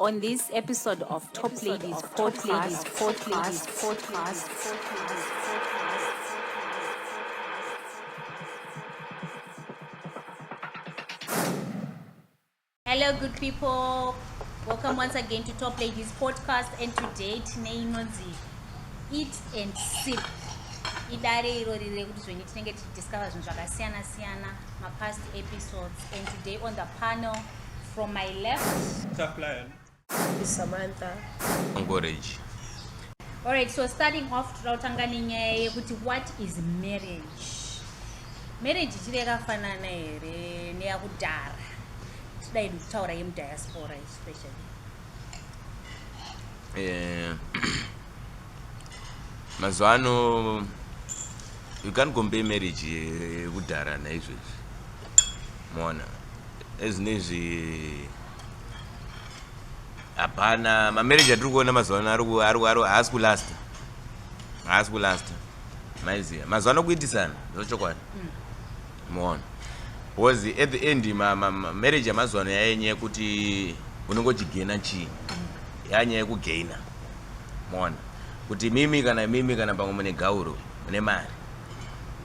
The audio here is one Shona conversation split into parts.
On this episode of Top Ladies Podcast. Hello, good people. Welcome once again to Top Ladies Podcast. And today, tonight, eat and sip. Idare irori kuti zvenye tinenge tichidiscover zvinhu zvakasiyana siyana my past episodes. And today on the panel, from my left, Tough Lion. Samantha. Encourage. Alright, so starting off, tautangani nyaya yekuti what is marriage? Marriage ichiri yakafanana here neyakudhara. Tidai kutaura yemudiaspora especially. Mazuano, you can't compare marriage yekudhara naizvezvi. Mona. Ezinezvi hapana mamarriage atiri kuona mazuano haasi kulasta maiziya mazuano kuitisana zvochokwadi muona because at the end marriage yamazuano yainyaya yekuti unongochigena chii yanyaya yekugaina muona kuti mimi kana pamwe mune gauro mune mari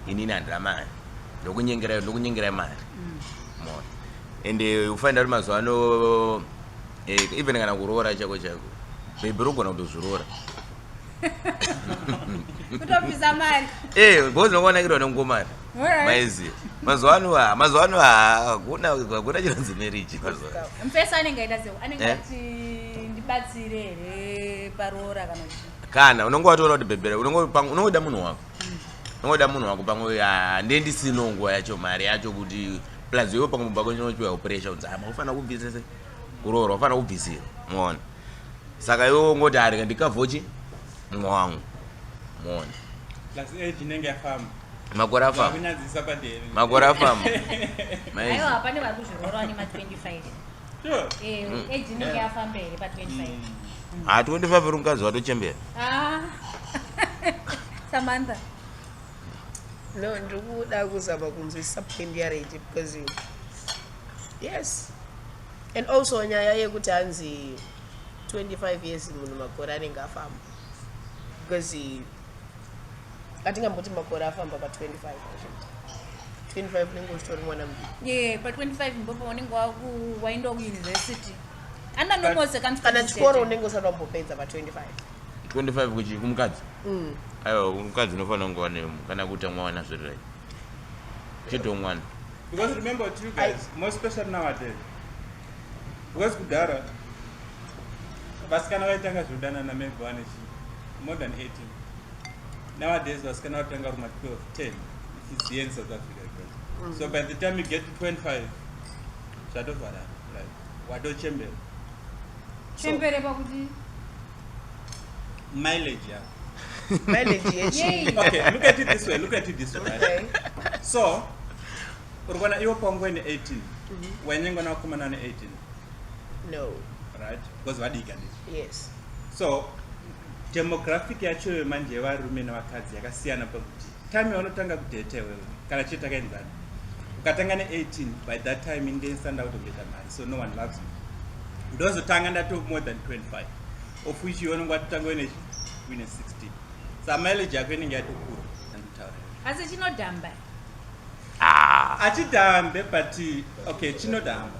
inini handina mari ndokunyengerai mari muona ende ufanira kuti mazuano even kana kuroora chako bhebhi rogona kutozviroora Kutobvisa mari. because nokuonekirwa nengomari maiziya mazuano hakuna chinonzi marriage mazuano Mupesa anenge aita sei? Anenge ati ndibatsire here paroora kana kuti. kana unenge watoona kuti bhebhi unongoda munhu wako pamwe handendisino nguva yacho mari yacho kuti plus iwe pamwe bako chinochiwa upressure unzi ufanira kubvisese kuroora ufanira kubvisira muona saka iwe ngoti ari ndikavhochi mumwe wangu muona Plus age inenge yafamba. makore afamba Kunyadzisa paderi. makore afamba Aiwa hapane vari kuzviroora nema 25. Sure. Age inenge yafamba here pa 25. 25 uri mukadzi watochembera Samantha. No, ndikuda kuzama kunzwisa point yarage because yes. And also nyaya yekuti hanzi 25 years munhu makore anenge afamba. Because atingamboti makore afamba pa 25 25 unenge uchitori mwana Yeah, pa 25 mbopo unenge waenda kuuniversity. Anda normal circumstances. kana chikoro unenge usati wambopedza pa 25. 25 kuchi kumukadzi aiwa mukadzi unofanira kunge wane kana kuti mwawana zvirirai chito mwana Because remember what you guys, more especially nowadays. Because kudhara, vasikana vaitanga zvodanana maybe vane more than 18. Nowadays vasikana vatanga kuma 12, 10. It is the end South Africa. So by the time you get to 25, zvatovhara, like watochembera. Chembere pakuti. Mileage, yeah. Mileage yechi. Okay, look at it this way. Right? Okay. So, urgona iwo pangwe ni 18. Wenyengo na kumana ni 18. No. Right? Because vadika ndi. Yes. So, demographic yacho manje varume nevakadzi yakasiyana pakuti time yaunotanga kudate wewe kana chete takaenzana. Ukatanga ne 18 by that time indesanda kutogeta mari. So no one loves you. Ndozotanga ndato more than 25. Of which you only watanga wine 16. So mileage yako inenge yatokura nditaura. Asi chinodhamba. Achidambe but okay chinodamba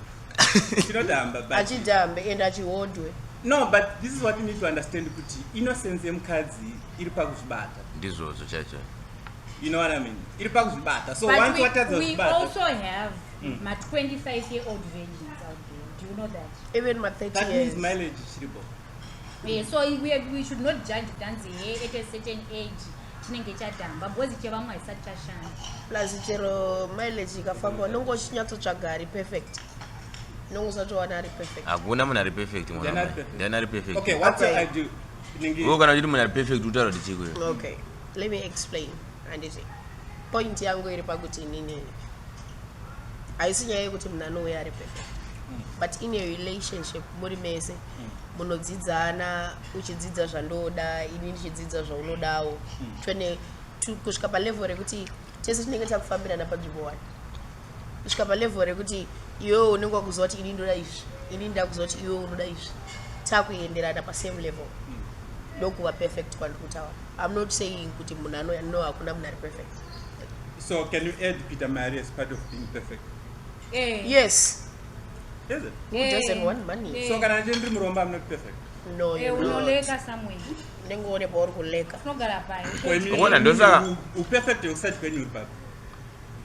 but Achidambe and achihodwe. no, but this is what you need to understand kuti innocence yemukadzi iri pakuzvibata. ndizvozvo chacho You know what I mean? Iri pakuzvibata. So But once watadza we kuzvibata. also have my 25-year-old virgins out there. Do you know that? Even my 30 That years. means mileage chiripo. Yeah, so we should not judge dance here at a certain age. Chinenge chadhamba because chevamwe haisati chashanda. Plus chero mileage ikafamba unongo chinyatsotsvaga ari perfect. Unongo usatowana ari perfect. hakuna munhu ari perfect They're not perfect. ndiani ari perfect Okay, what's Okay. I do? iwo kana uchiti munhu ari perfect utaura kuti chikwe Okay. Let me explain. Anditi. Point yangu iri pakuti nini. Haisi nyaya yekuti munhu anouya ari perfect. But in a relationship muri mese munodzidzana uchidzidza zvandoda ini ndichidzidza zvaunodawo kusvika palevel rekuti tese tinenge takufambirana panzvimbo 1 kusvika palevel rekuti iwewe unenge wakuziva kuti ini ndoda izvi ini ndakuziva kuti iwewe unoda izvi takuenderana pasame level ndokuva perfect kwandiri kutaura. I'm not saying kuti munhu anoya no hakuna munhu ari perfect. So can you add Peter Mary as part of being perfect? Yes. Is it? Who doesn't want money? So kana ndiri muromba I'm not perfect. No, you're not. Unoleka somewhere. Ndengone pauri kuleka. Unogara pai. Uona ndosa uperfect usati kwenyu uri papi.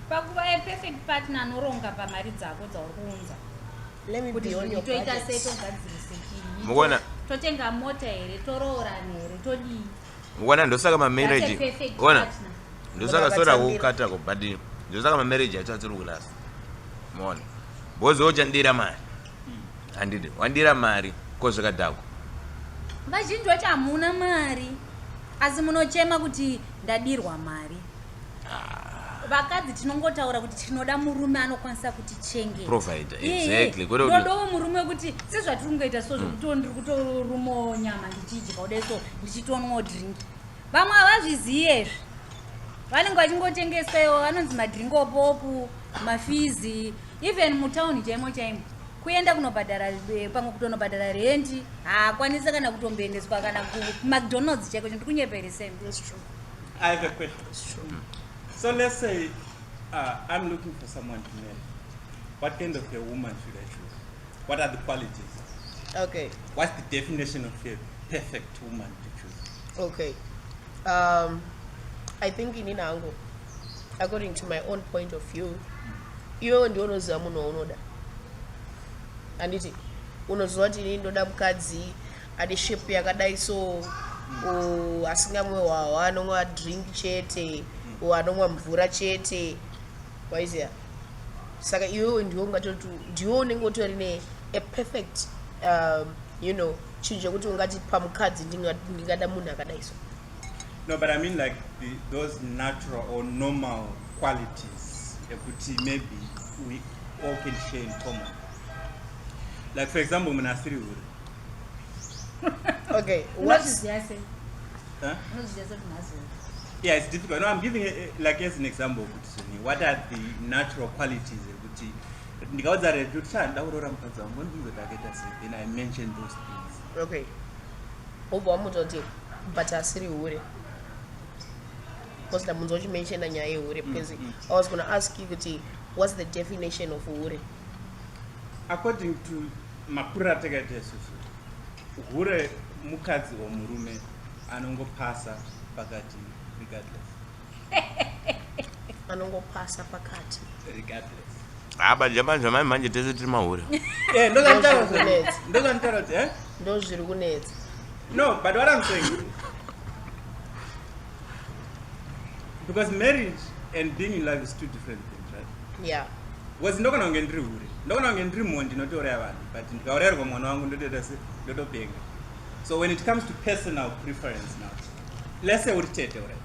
Pakuva a perfect partner anoronga pamari dzako dzauri kuunza. Let me be on your toita budget. sei togadzirise chii. muona Totenga mota here, toroorana here, todii. muona ndosaka ma That's a marriage perfect uona partner. ndosaka sora kukata ko but ndosaka ma marriage acho atsiri kulasa muona bozo ochandira mari handidi wandira mari kozvakadhako Vazhinji vacho hamuna mari asi munochema kuti ndadirwa mari. Vakadzi tinongotaura kuti tinoda murume anokwanisa kutichengeta. provider exactly ndodowo murume wekuti sezvatiri kungoita so zvokuti ndiri kutorumawo nyama ndichidya kudai so ndichitonwawo drink. Vamwe havazvizivi izvi vanenge vachingotengesewo vanonzi madrink opopu mafizi even mutauni chaimo chaimo kuenda kunobhadhara pamwe kutonobhadhara rendi haakwanisa kana kutomboendeswa kana kumacdonalds chaiko ndiri kunyeperesemi. I have a question. So let's say I'm looking for someone to marry. What kind of a woman should I choose? What are the qualities? Okay. What's the definition of a perfect woman to choose? Okay. I think in Inango, according to my own point of view, iwewe ndio unoziva munhu waunoda. Anditi unoziva kuti ini ndoda mukadzi ane shape yakadai so asingamwe hwahwa anomwa drink chete anomwa mvura chete waiziya. Saka iwewe ndiwo ungatoti ndiwo unenge utori a perfect chinhu chekuti ungati pamukadzi ndingada munhu akadai so. No, but I mean like those natural or normal qualities that maybe we all can share in common. Like for example, Munasiri would. Okay, What's what's Huh? Yeah, it's difficult. No, I'm giving like as an example. What are the natural qualities? Then I mentioned those things. okay? But asiri ure. Because the munzoji mentioned anya ure because I was going to ask you what's the definition of ure? According to Mapura Tegatesu, ure mukadzi wa murume anongopasa pakati regardless. Anongopasa pakati Regardless. but jamani manje tese tiri mahure Yeah, ndo zviri kunetsa. No, but what I'm saying, because marriage and being in love is two different things, right? Yeah. Was not going to get through. Not going to get through one, not but in the so when it comes to personal preference now, let's say we're chatting, right?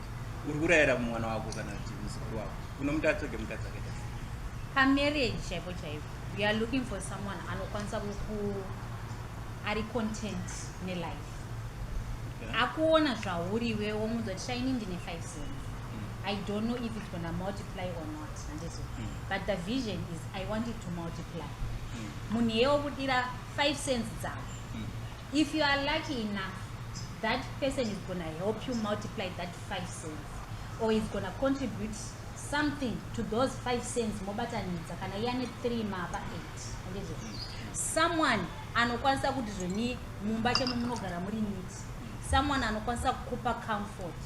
Her marriage, we are looking for someone who are content in life. Akuona zvauriwe womunzwa shining in 5 cents. I don't know if it's gonna multiply or not, but the vision is I want it to multiply. Muneo kudira 5 cents dzavo. If you are lucky enough, that person is gonna help you multiply that 5 cents, or is gonna contribute something to those 5 cents. Mobata needs kana yani 3 maba 8. Someone anokwanisa kuti zvoni mumba chemu munogara muri neat. Someone anokwanisa kukupa comfort.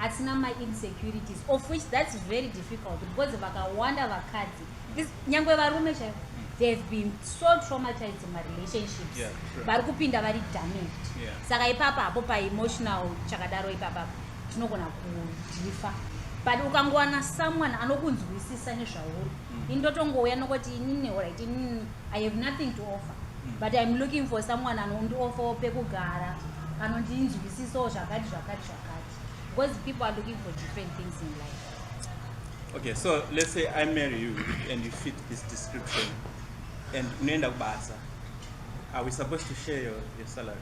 Atina my insecurities, of which that's very difficult because vakawanda vakadzi this nyangwe varume chaivo they've been so traumatized in my relationships. Yeah, sure. Vari kupinda vari damaged. Yeah. Saka ipapa hapo pa emotional chakadaro ipapa tinogona kudifa. But ukangowana someone anokunzwisisa nezvauri indotongouya nokoti inini alright inini I have nothing to offer but I'm looking for someone anondioffer pekugara anondinzwisisawo zvakati because people are looking for different things in life. Okay, so let's say I marry you and you fit this description and unaenda kubasa. Are we supposed to share your salary?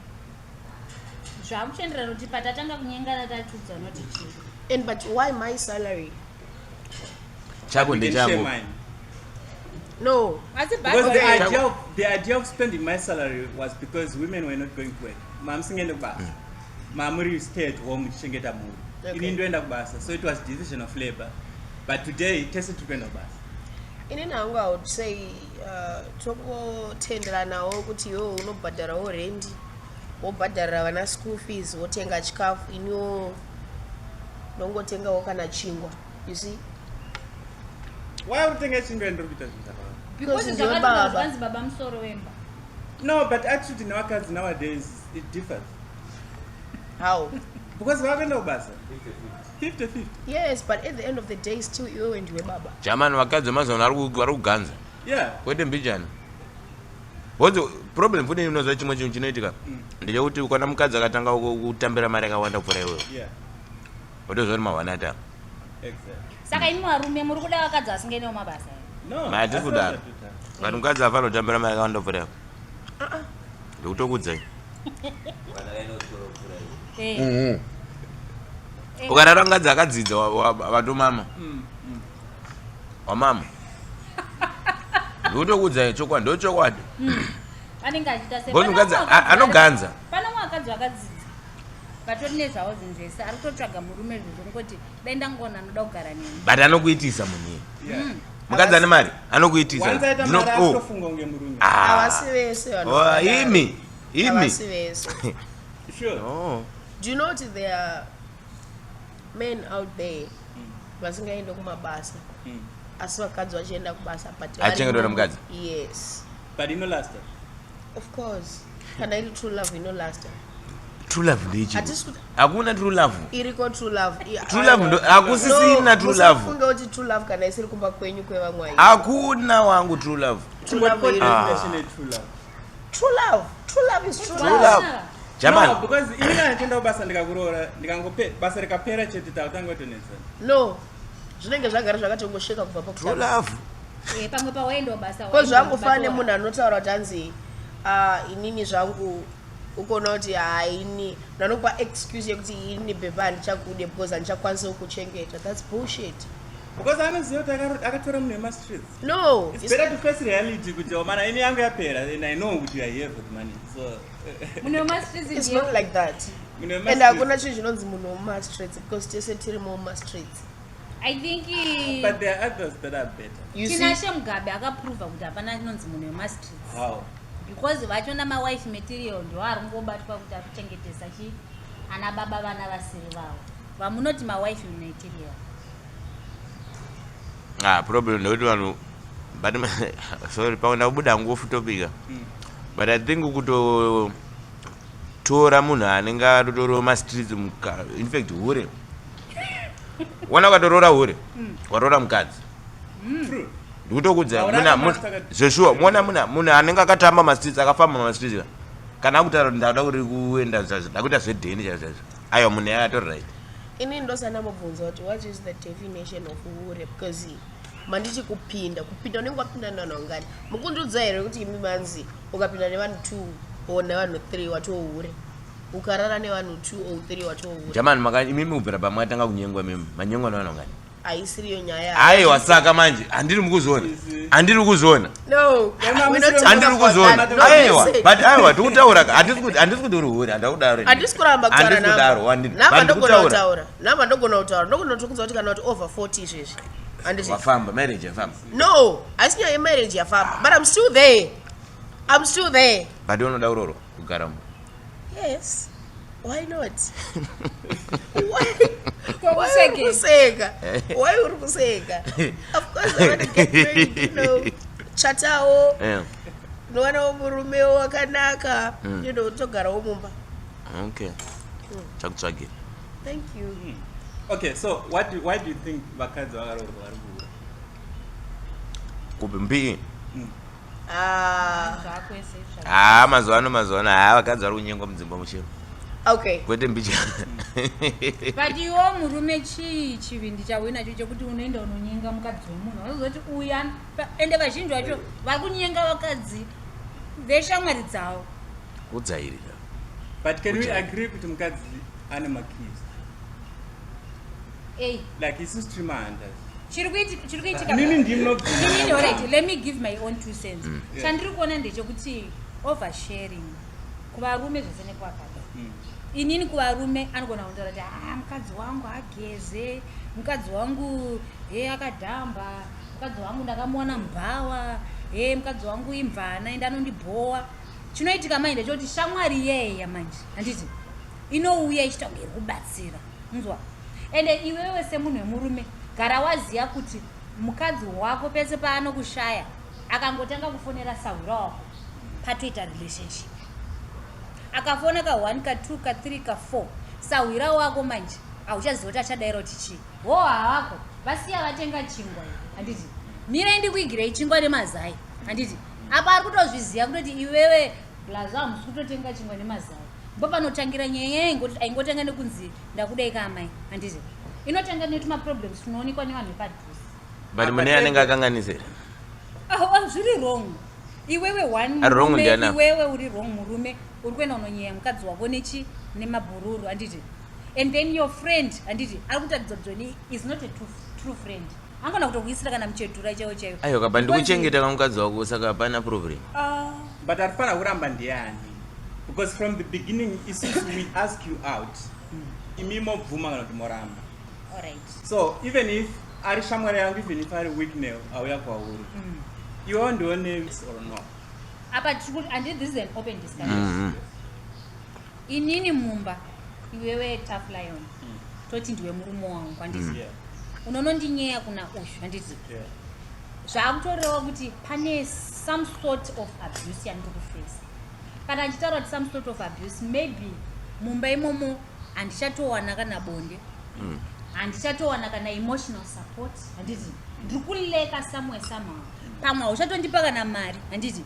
Zvakuchenderera kuti patatanga kunyengana tatudza unoti chii. And but why my salary? chako You can ndechangu share mine. No. Because the idea of spending my salary was because women were not going to work. Mom singing basa. Mamuri stay at home chengeta muri. Inindoenda kubasa. So it was division of labor. But today it tested to kwenda kubasa. Inini hangu I would say tokotendera nawo kuti iwo unobhadhara rent, wobhadhara vana school fees, wotenga chikafu, iniwo nongotengawo kana chingwa. You see? Why would you think chingwa ndiri kuita zvakadaro? Because it's baba musoro wemba. No, but actually in our case nowadays it differs. How? Because vakaenda kubasa 50-50. Yes, but at the end of the day still iwe ndiwe baba. Jamani vakadzi mazona vari kuganza. Yeah. Kwete mbijana. What's the problem for inoza chimwe chinhu chinoitika? Ndechekuti kana mukadzi akatanga kutambira mari yakawanda kupfuura iwewe. Yeah. Wotozoti mawanata. Exactly. Saka imi varume muri kuda vakadzi vasingaendewo mabasa. No. Mati kudaro. Vanhu mukadzi afana kutambira mari yakawanda kupfuura iwewe. Ndikutokudzai. Ukarara mukadzi akadzidza watomama. Wamama. Ndikutokudzai chokwadi ndochokwadi. Anenge achiita sei? Boni mukadzi anoganza. Pana vakadzi vakadzidza. Vatori nezvavo zvinhu zvese ari kutotsvaga murume zvekungoti dai ndangona anoda kugara neni. But anokuitisa munhu iye. Mukadzi ane mari anokuitisa. Wanzaita mari atofunga kunge murume. Havasi vese vanhu. Imi. Havasi vese. Sure. No. Do you know that there are men out there vasingaende kumabasa asi vakadzi vachienda kubasa achengetwa mukadzi? Yes. But you know last. Of course. Kana iri true love last. True love ndechi. Hakuna true love. Iriko true love. True love ndo akusisina true love. Ufunga kuti true love kana isiri kumba kwenyu kwevamwe. Hakuna wangu true love. True love is true love. True love. True love is true love. Jamani. No, because ini kana tenda basa ndikakurora ndikangope basa rikapera chete takutangotonesa. No. Zvinenge zvagara zvakatongosheka kubva pakutanga. True love. Pamwe pawaenda basa. Ko zvangofane munhu anotaura kuti anzi inini zvangu ukona kuti haini ndanokupa excuse yekuti ini bhebha handichakude because handichakwanisa kukuchengeta. That's bullshit. Because anoziva kuti akatora munhu wemastreets. No. It's better to face reality kuti mana ini yangu yapera and I know kuti you are here for the money. So munhu wemastreets it's not like that. And hakuna chinhu chinonzi munhu wemastreets because tese tiri mumastreets. I think but there are others that are better. Tinashe Mugabe akaprova kuti hapana chinonzi munhu wemastreets. How? Because vachona mawife material ndo ari kungobatwa kuti akuchengetesa chi ana baba vana vasiri vavo. Vamunoti mawife material. Problem ndoti vanhu but sorry paona kubuda ngofu topic. But I think tora munhu anenge atotora mastreets in fact hure. Wana katorora hure. Watora mukadzi. True. Ndikutokudza zveshuwa munhu anenge akatamba mastreets akafamba mastreets kana akutaura ndauda kuri kuenda ndakuita zvedheni chaizvo aiwa munhu akatorora iti ini ndosana mabvunza kuti what is the definition of hure because mandichi kupinda unenge wapinda nevanhu vangani mukundudza here kuti imi manzi ukapinda nevanhu 2 or nevanhu 3 watohure ukarara nevanhu 2 or 3 watohure. Jamani imimi kubvira pamwe atanga kunyengwa mimi manyengwa nevanhu vangani aisiriyo nyaya. Aiwa saka manje handiri kuzona. No, handiri kuzona. Aiwa but aiwa tikutaura handisi kuti uri hure handakudaro. Handisi kuramba kutaura namba. Namba ndogona kutaura ndogona kutokudza kuti kana kuti over 40 izvezvi. Wafamba marriage yafamba. No, asina ye marriage yafamba but I'm still there. But unoda uroro kugara mu. Yes. Why not? Why uri kuseka? Of course I want to get married, you know. Chatao. Yeah. Nowana murume wakanaka. You know, togara mumba. Okay. Chakutsvage. Thank you. Okay, so why do you think vakadzi vakarorwa vari kuura? Kupi mbii? Mazuva ano vakadzi vari kunyengwa mudzimba muchero. Okay. Kwete mbicha. But iwo murume chivindi chawinacho chekuti unoenda unonyenga mukadzi wemunhu unozoti uya ende vazhinji vacho vari kunyenga vakadzi veshamwari dzavo. Kudzairira. But can we agree kuti mukadzi ane makeys? Hey. Like isi streamer hunters. Nini ndinobvuma. Alright, let me give my own 2 cents. Chandiri kuona ndechekuti oversharing kuvarume zvese nekwakada. Inini kuvarume anogona kuntaura kuti mukadzi wangu ageze, mukadzi wangu akadhamba, mukadzi wangu ndakamuona mubhawa, mukadzi wangu imvana ende anondibhowa. Chinoitika manje ndechekuti shamwari yeya manje handiti inouya ichita kunge iri kubatsira, munzwa. Ende iwewe semunhu wemurume gara waziya kuti mukadzi wako pese paanokushaya akangotanga kufonera sahura wako patoita relationship, akafona ka1 ka2 ka3 ka4 sahura wako manje auchaziva kuti achadaira kuti chii. Hawako vasiya vatenga chingwa handiti mira indi kuigirei chingwa nemazai handiti apa ari kutozviziva kutoti iwewe blaza hamusi kutotenga chingwa nemazai. Mbo panotangira nyaya ingoti aingotenga nekunzi ndakudai kamai handiti inotanga netuma-problems tunoonekwa nevanhu vepadhuze. But mune anenge akanganisira zviri wrong. Iwewe iwewe uri wrong murume uri kuenda unonyaya mukadzi wako nechi nemabhururu handiti, and then your friend handiti ari kutaridza kuti is not a true friend, angona kutokuisira kana muchetura chaiwo chaiwo. Aiwa kaba ndikuchengeta kamukadzi wako saka hapana problem. But arifana kuramba ndiani, because from the beginning isusu we ask you out imi mobvuma kana kuti moramba. Alright. So even if ari shamwari yangu, even if ari weaknail auya kwauri, you won't do names or no. And this is an open discussion. Inini mumba iwewe tough lion toti ndiwe murume wangu handiti unonondinyeya kuna ushu handiti zvakutorewa kuti pane some sort of abuse yandiri kuface. Kana ndichitaura kuti some sort of abuse, maybe mumba imomo handichatowana kana bonde, handichatowana kana emotional support handiti ndiri kuleka somewhere somehow. Pamwe hauchatondipa kana mari handiti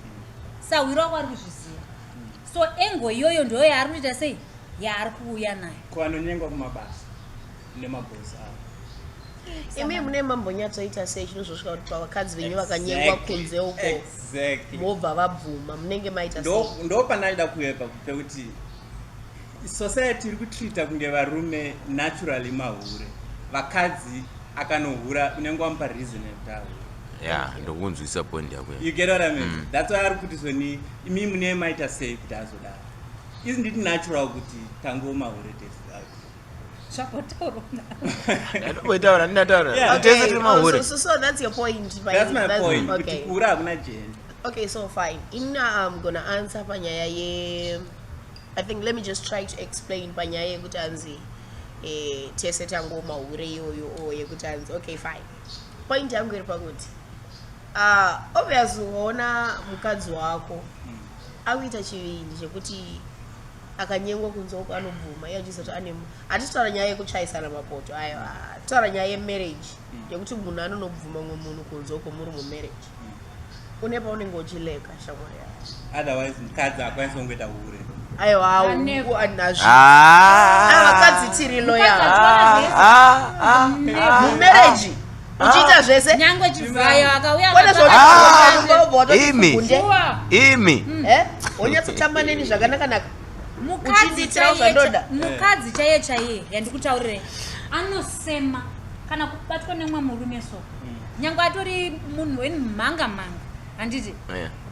sahwiro wako ari kuzviziva. So engo iyoyo ndo yaari kuita sei yaari kuuya nayo kuvanonyengwa kumabasa nemabhosi avo. Imi mune mambonyatsoita sei chinozosvika kuti pavakadzi venyu vakanyengwa kunze uko mobva vabvuma munenge maita sei? Ndo panaida kuyepa pekuti society iri kutrita kunge varume naturally mahure, vakadzi akanohura unenge wamupa reason yekuti ahure. Ndokunzwisa point yako. You get what I mean? That's why ari kuti soni imi mune maita sei kuti azodaro. Isn't it natural kuti tango mahure test out? So that's your point. That's my point. Okay. Okay, so fine. I'm gonna answer panyaya. I think let me just try to explain panyaya kutanzi tese tango mahure yoyo yekutanzi. Okay, fine. Point yangu iri pakuti obviously uona mukadzi wako akuita chivindi chekuti akanyengwa kunze uko anobvuma yachiisa kuti ane hatitaura nyaya yekuchaisana mapoto ayo taura nyaya yemarriage yekuti munhu anonobvuma mumwe munhu kunze uko muri mumarriage une paunenge uchileka shamwari yako. Otherwise mukadzi akwanisa kungoita hure. Aiwa anazvo vakadzi tiri loyal mumarriage uchiita zvese nyangwe chivhayo akauya imi onyatsotamba neni zvakanaka mukadzi chaiye chaiye yandikutaurirei anosema kana kubatwa nemwe murume so nyangwe atori munhu wemhangamhanga handiti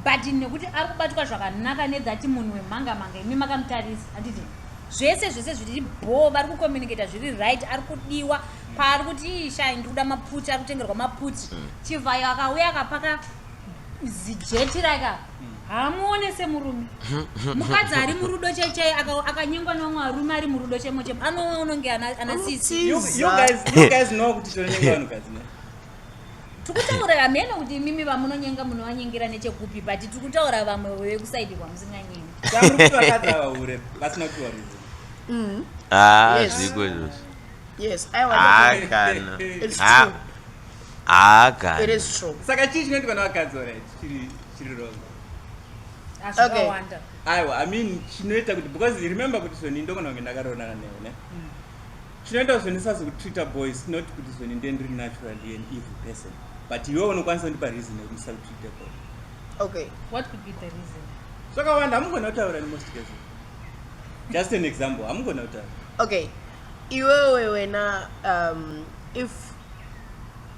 but nekuti ari kubatwa zvakanaka nedzati munhu wemhangamhanga imi makamutarisa handiti zvese zviri bho vari kucommunicata zviri right, ari kudiwa paari kuti shai ndikuda maputi ari kutengerwa maputi. Chivhayo akauya akapaka zijeti raka hamuone semurume. Mukadzi ari murudo chaichai akanyengwa nevamwe varume ari murudo chemo chemo anoononge ana sisi. You guys know kuti tonyenga vanhukadzi ne? Tikutaura hamene kuti mimi vamunonyenga munovanyengera nechekupi, but tikutaura vamwe vekusaidi kwamusinganyengi. Samuri kuti vakadzi vahure vasina kuti waridzi. Zviko izvozvo. Yes, it's true. It is true. Saka chii chinoti kana vakadzi alright chiri wrong. Okay. Aiwa, I mean chinoita kuti because remember kuti soni ndokona kunge ndakaronana newe ne. Chinoita soni sazi kutreat boys not kuti soni ndendiri naturally an evil person, but iwe unokwanisa kundipa reason yekuti ndisakutreat boy. Okay. What could be the reason? Saka wanda hamugona kutaura in most cases. Just an example, hamugona kutaura. Okay. Iwewe wena if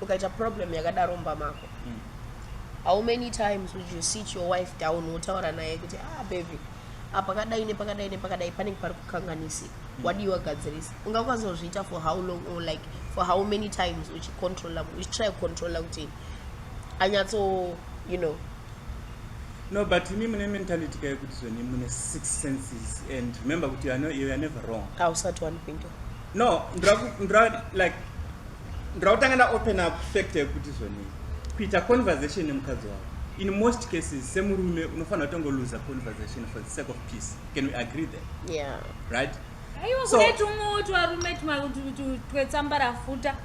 ukaita problem yakadaro mumba mako. How many times would you sit your wife down utaura naye kuti baby pakadai nepakadai panenge pari kukanganisika. What do you wagadzirisa? Ungakwanzozviita for how long, or like for how many times uchitry kucontrola kuti anyatso, you know. No, but you mean mentality kaya kuti zoni mune 6 senses, and remember kuti you are never wrong. Ausati one pinto. No, like ndra open up fact kuti zoni kuita conversation nemukadzi wako. In most cases semurume unofanira kutongo lose a conversation for the sake of peace. Can we agree there? Yeah. Right? Aiwa kuretu mutu arume twetsambara futa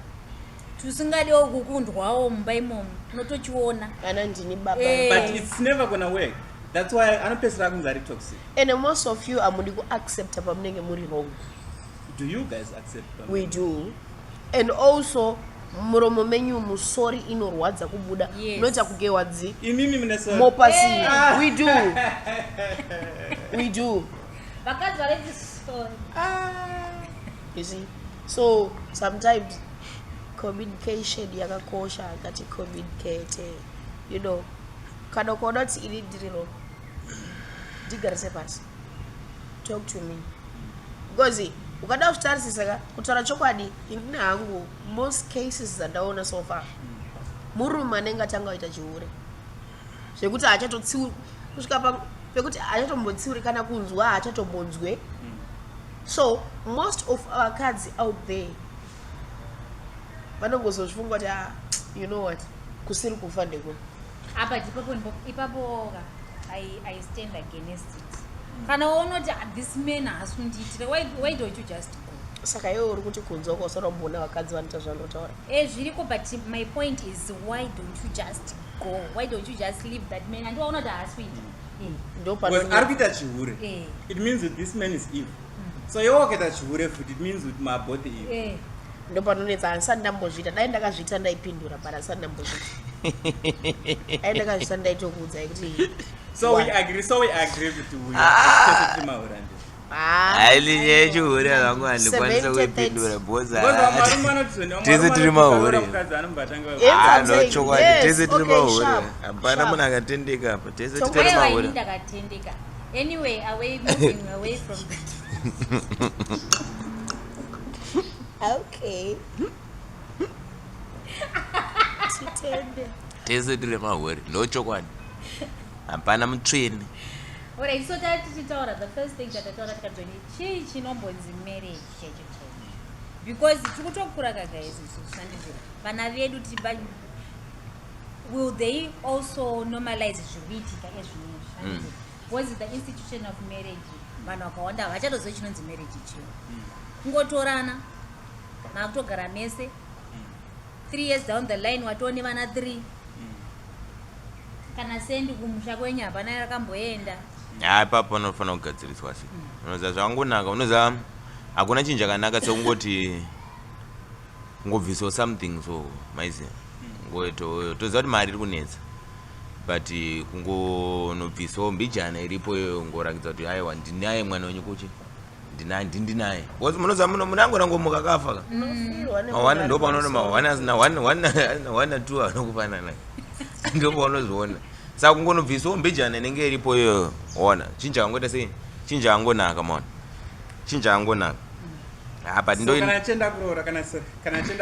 tusingadewo kukundwawo mumba imomo unotochiona Ana ndini baba. But it's never gonna work. That's why anopesera kunge ari toxic. And most of you amudi ku accept pamunenge muri wrong. Do you guys accept them? We do. And also muromo menyu musori inorwadza kubuda. Noita kugewadzi. Imimi mine sorry. Mopasi. We do. We do. Vakadzi vari sorry. You see? So sometimes communication yakakosha ngati communicate. You know. Kana kuona kuti iri ndiriro. Ndigarise pasi. Talk to me. Because ukada kutarisisa kutaura chokwadi ini hangu most cases zandaona so far murume anenge atanga kuita chihure zvekuti achatotsiuri kusvika pekuti achatombotsiuri kana kunzwa achatombonzwe. So most of our kadzi out there vanongozozvifunga kuti you know what kusiri kufa ndeko apa ipapo I stand against it. Kana unoti this man hasundiitire, why don't you just go? Saka iwe uri kuti kunzwa kwasarambona vakadzi vanoita zvandotaura. Zviriko, but my point is why don't you just go? Why don't you just leave that man? And waona kuti haaswiti. Because ari kuita chihure. It means that this man is evil. So iwe wakaita chihure futi, it means that my body evil. Ndo panonetsa handisati ndambozviita, dai ndakazviita ndaipindura, but handisati ndambozviita. Dai ndakazviita ndaitokuudzai kuti So we agree with you. Tese maura ndi. Aili chihure akangwani kwanisa kuipindura boza. Tese tiri mahure. No chokwadi, tese tiri mahure. Hapana munhu akatendeka apa, tese tiri mahure. Ndakatendeka. Anyway, moving away from that. Okay. Tese tiri mahure, no chokwadi. Hapana mutsvini. Alright, so tichitaura, the first thing that I thought tikadzoni chii chinombonzi marriage checho. Because tikutokura guys, vana vedu will they also normalize zviitika ezvinezvi? Was it the institution of marriage? Vanhu vakawanda vachatoziva chinonzi marriage chio. Kungotorana makutogara mese 3 years down the line watone vana 3. Kana sendi kumusha kwenyu hapana rakamboenda. Ipapo unofanira kugadziriswa sei. Unoziva zvakangonaka, unoziva hakuna chinhu chakanaka sekungoti ngobvisawo something so maiziva. Toziva kuti mari iri kunetsa. But kungonobvisawo mbijana iripo ngoratidza kuti aiwa ndinaye mwana wenyu kuchi. Ndinaye. Because munoziva munangorangomuka kafa. Mawana ndo panoona mawana zina 1 2 anokufanana. Ndo paunozviona. Saka kungonobvisawo mbijana inenge iripo iyo ona chinja angoita sei chinja angonaka mona chinja angonaka but ndo kana chenda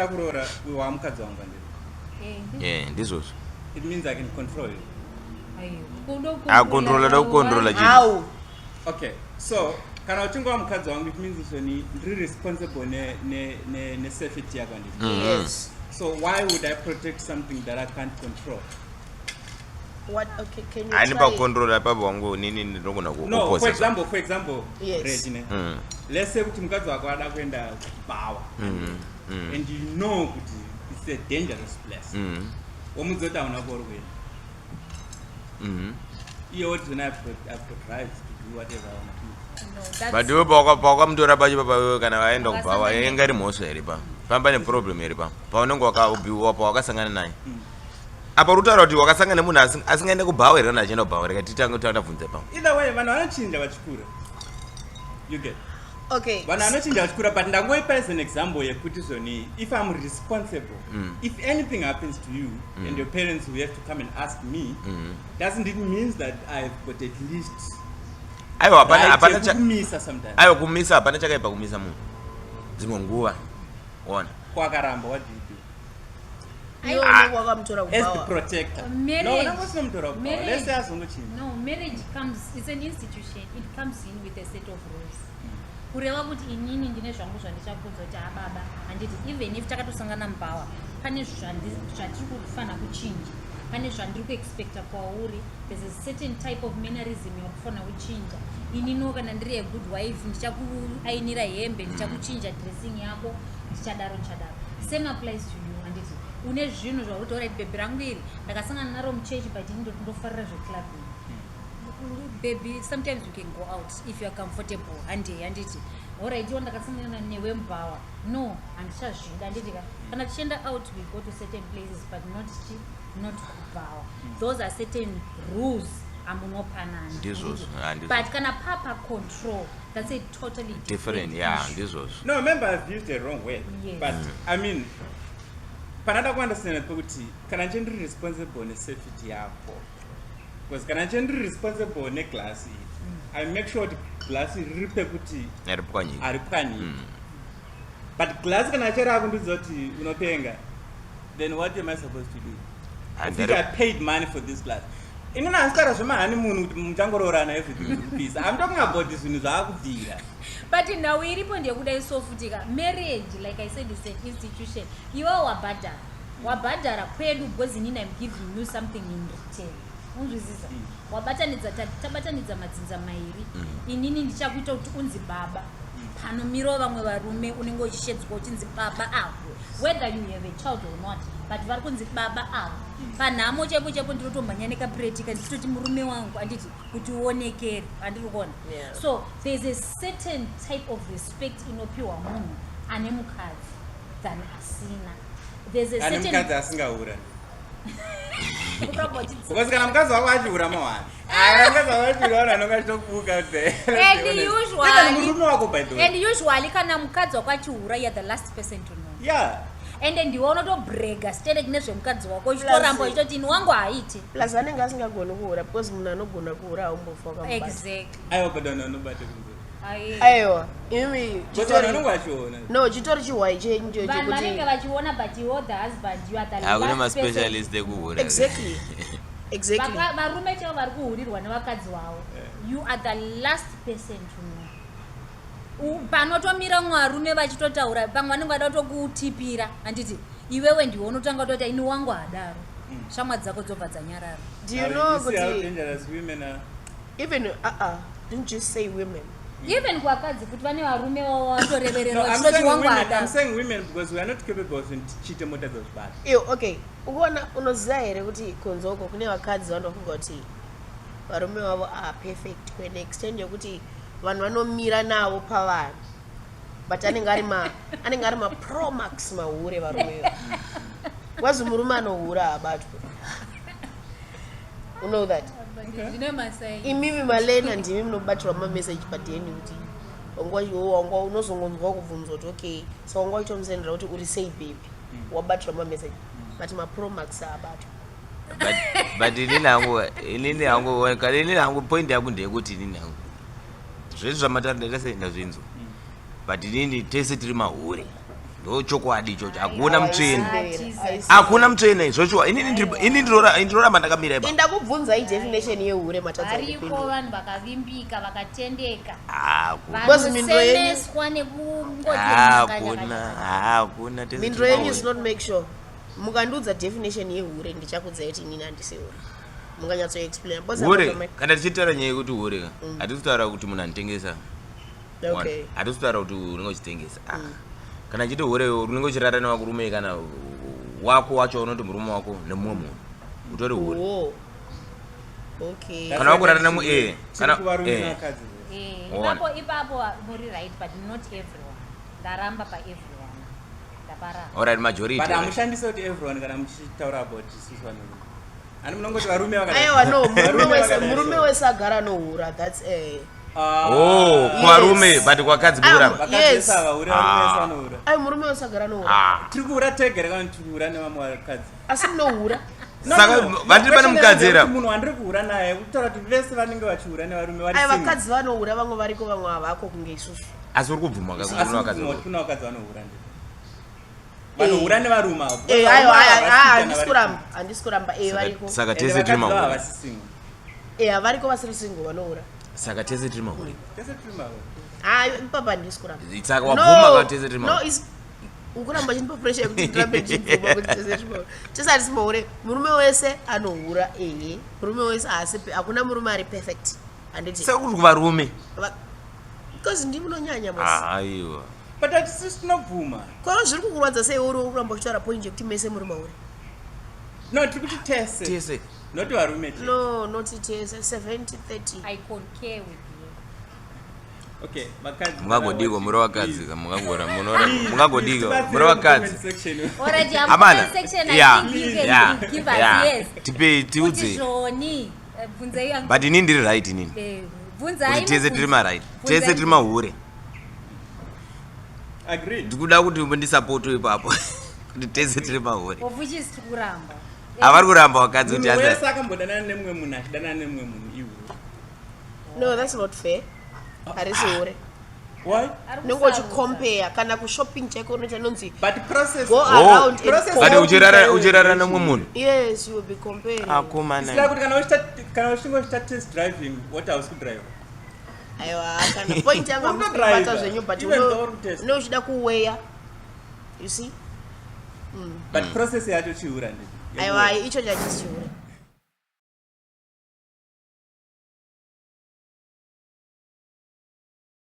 kuroora wa mukadzi wangu ndiri ndizvozvo. It means I can control you. Controller How? Okay, so kana uchinge wa mukadzi wangu, it means ni ndiri responsible ne safety yako ndiri. Yes. So why would I protect something that I can't control? What? Okay, can you ani try? pa control apa bongo nini ndinogona ku No, for example, Yes. Regine. Let's say kuti mukadzi wako ada kuenda kuBhawa. And you know kuti it's a dangerous place. Womudzota una kuri kuenda. You would have to drive to do whatever I want to do. No, that's but iwe pawamutora pacho papa kana vaenda kuBhawa yenga iri mhosva here pa pamba ne problem here pa paunenge wakasangana naye apa rutaura kuti wakasangana nemunhu asingaende kuBhawa here kana achienda kuBhawa reka titange tabvunze pa Either way vanhu vanochinja vachikura. You get. Okay. Vanhu vanochinja vachikura, but ndangoipa as an example yekuti zvoni, if I'm responsible, if anything happens to you and your parents will have to come and ask me, doesn't it mean that I've got at least kumisa sometimes? Aiwa kumisa hapana chakaipa kumisa munhu. Dzimwe nguva. Ona. Kwakaramba, what do you do? As the protector. Marriage. Let's say asongochinja. No, marriage comes, it's an institution. It comes in with a set of rules. Kureva kuti inini ndine zvangu zvandichakunzwa kuti ababa handiti even if takatosangana mubawa pane zvatiri kufana kuchinja, pane zvandiri kuexpecta kwauri. There's a certain type of mannerism yakufana kuchinja. Inino kana ndiri a good wife ndichakuainira hembe, ndichakuchinja dressing yako, ndichadaro. Same applies to you. Handiti une zvinhu zvakuti alright baby rangu iri ndakasangana naro muchechi but ndofarira zveclubing. Baby, sometimes you can go out if you are comfortable. Handiti alright iwo ndakasangana newe mubawa, no handichazvida. Handitika kana tichienda out we go to certain places but not kubawa. Those are certain rules amunopanana. But kana papa control, that's a totally different yeah issue. No, remember I've used the wrong word. Yes. But I mean panada kuunderstand kuti kana chindiri responsible nesafety yako, because kana chindiri responsible neglass I make sure the glass riri pekuti aripwanyika. But glass kana chera kundudza kuti unopenga, then what am I supposed to do? If I paid money for this glass, inini handitaura zvemahanimunhu kuti muchangororana everything peace. I'm talking about this zvinhu zvaakudhira. But now iripo ndekuda sofutika marriage, like I said, is an institution. Iwe wabhadhara kwedu because inini I'm giving you something in return. Unzwisisa? Tabatanidza madzinza mairi. Inini ndichakuita kuti unzi baba. Panomiro vamwe varume unenge uchishedzwa uchinzi baba avo. Whether you have a child or not, but vari kunzi baba avo. Panhamo chaipo ndirotomhanya nekapuretika ndichitoti murume wangu handiti kuti uonekere, handiri kuona. So there's a certain type of respect inopiwa munhu ane mukadzi than asina. There's a certain mukadzi asingaura. Because kana mukadzi wako achiura mawani. Mukadzi wako achiura anonga achitokubuka there. And usually kana mukadzi wako achiura, you're the last person to know. Yeah. And then ndiwe unotobrega stere nezvemukadzi wako uchitoramba uchitoti ini wangu haiti. Plus anenge asingagoni kuura because munhu anogona kuura haumbofa wakamubata. Exactly. Aiwa but anobata kunze. Aiwa imi chitori chiwai chenjo vanhu vanenge vachiona but you the husband, you are the last person. Specialist ekuura. Exactly. Varume chavo vari kuhurirwa nevakadzi vavo. You are the last person to know. Panotomira mwarume vachitotaura pamwe vanenge vada kutokutipira handiti iwewe ndiwe unotanga kutoti ini wangu hadaro, shamwa dzako dzobva dzanyarara. Do you know how dangerous women are? Even didn't just say women. Even kwakadzi kuti vane varume vatoreverera No, vachitoti wangu hadaro. I'm saying women because we are not capable of cheating mota those bad. Okay, ukoona unoziva here kuti kunzoko kune vakadzi vanofunga kuti varume vavo are perfect to an extent yokuti vanhu vanomira navo pavanhu but anenge ari ma pro max mahure varume wazi murume anohura habatwe. You know that? Imimi malena ndimi munobatirwa mameseji padheni kuti wangwa unozongonzwa kubvunzwa kuti okay so wangwa itomusendera kuti uri sei baby wabatirwa mameseji but ma pro max habatwe. But inini hangu point yangu ndeyekuti inini hangu zvese zvamatarira senda zvinzo but inini tese tiri mahure ndochokwadi ichocho. Hakuna mutsvene izvocho. Inini ndoramba ndakamira ipa. Ndakubvunza idefinition yehure matadza. Variko vanhu vakavimbika vakatendeka. Vasemeswa nekungoti. Hakuna. Mindro yenyu is not make sure. Mukandiudza definition yehure ndichakudza kuti inini handisihure. Munganyatso explain. Hure kana tichitaura nyaya yekuti hure hatisitaura kuti munhu anotengesa. Okay. Hatisitaura kuti unenge uchitengesa. Kana chiti hure unenge uchirara nevakurume kana wako wacho unoti murume wako nemumwe munhu utori hure. Okay. Kana wakurara nemu kana ipapo muri right but not everyone. Ndaramba pa everyone. Ndapara. Alright, majority. But amushandisa kuti everyone kana muchitaura about isusu vanhu. Ani munongoti varume vakati. Aiwa no, murume wese agara nohura. That's kuvarume but kwakadzi kuramba. Yes. Ai murume usagara nohura. Tiri kuhura tegere kana tiri kuhura nevamwe vakadzi. Asi nohura. Saka vatiri pane mukadzi era. Munhu wandiri kuhura naye kutaura kuti vese vanenge vachihura nevarume vari. Ai vakadzi vanohura vamwe variko vamwe havako kunge isusu. Asi uri kubvuma kakuna vakadzi. Kuna vakadzi vanohura ndi. Vanohura nevarume avo. Handisi kuramba variko. Saka tese tiri mahura. Variko vasiri single vanohura. Saka tese tiri mahura. Tese tiri mahura. Papa handisi kuramba. Saka wabvuma ka tese tiri mahura. No, ukuramba chinipa pressure yekuti ndirambe ndichibvuma kuti tese tiri mahura. Tese handisi mahura. Murume wese anohura murume wese asi hakuna murume ari perfect. Handiti. Saka kuti kuvarume. Because ndimi unonyanya masi. Aiwa. But hatisi tinobvuma. Kwaro zviri kukurwadza sei uri kuramba uchitaura point yekuti mese muri mahura. No, tiri kuti tese. Tese. Not varume. No, not tese 70-30. I concur with you. Okay, vakadzi. Mungagodiko muri vakadzi mungagora mungagodiko muri vakadzi. Already I'm Amana. section Yeah. give us yes. Tiudze. Joni bvunzai yangu. But inini ndiri right inini. Bvunzai. Tese tiri ma right. Tese tiri mahure. Agreed. Ndikuda kuti ndisapotwe ipapo. Kuti tese tiri mahure. Ovuchisi kuramba. Avari kuramba vakadzi kuti anza. Wewe saka mbodana nemwe munhu achidana nemwe munhu iwe. No, that's not fair. Harisi hure. Why? Nongochi compare kana ku shopping cheko unoita nonzi. But process go around process. But uchirara nemwe munhu. Yes, you will be comparing. Akomana. Sika kuti kana uchingoita test driving what else to drive. Aiwa kana point yangu amukubata zvenyu but no uchida kuweya. You see? But process yacho chihura ndi. Aiwa icho chachisiura.